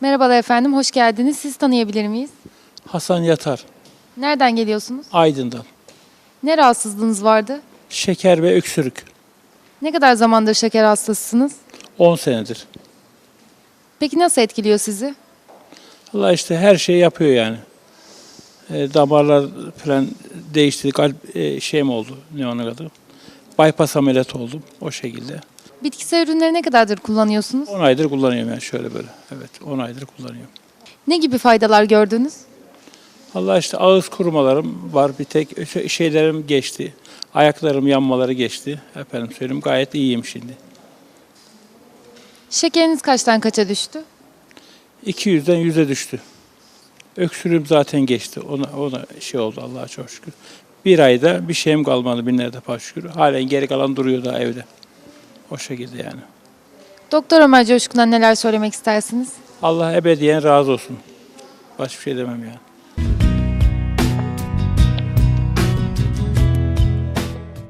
Merhabalar efendim, hoş geldiniz. Siz tanıyabilir miyiz? Hasan Yatar, Nereden geliyorsunuz? Aydın'dan. Ne rahatsızlığınız vardı? Şeker ve öksürük. Ne kadar zamandır şeker hastasısınız? 10 senedir. Peki nasıl etkiliyor sizi? Allah işte her şeyi yapıyor yani. Damarlar falan değişti. Kalp mi oldu? Ne onun adı? Bypass ameliyatı oldum o şekilde. Bitkisel ürünleri ne kadardır kullanıyorsunuz? 10 aydır kullanıyorum yani şöyle böyle. Evet 10 aydır kullanıyorum. Ne gibi faydalar gördünüz? Allah işte ağız kurumalarım var bir tek şeylerim geçti. Ayaklarım yanmaları geçti. Efendim söyleyeyim gayet iyiyim şimdi. Şekeriniz kaçtan kaça düştü? 200'den 100'e düştü. Öksürüğüm zaten geçti. Ona şey oldu Allah'a çok şükür. Bir ayda bir şeyim kalmadı binlerde çok şükür. Halen geri kalan duruyor daha evde. O şekilde yani. Doktor Ömer Coşkun'a neler söylemek istersiniz? Allah ebediyen razı olsun. Başka bir şey demem yani.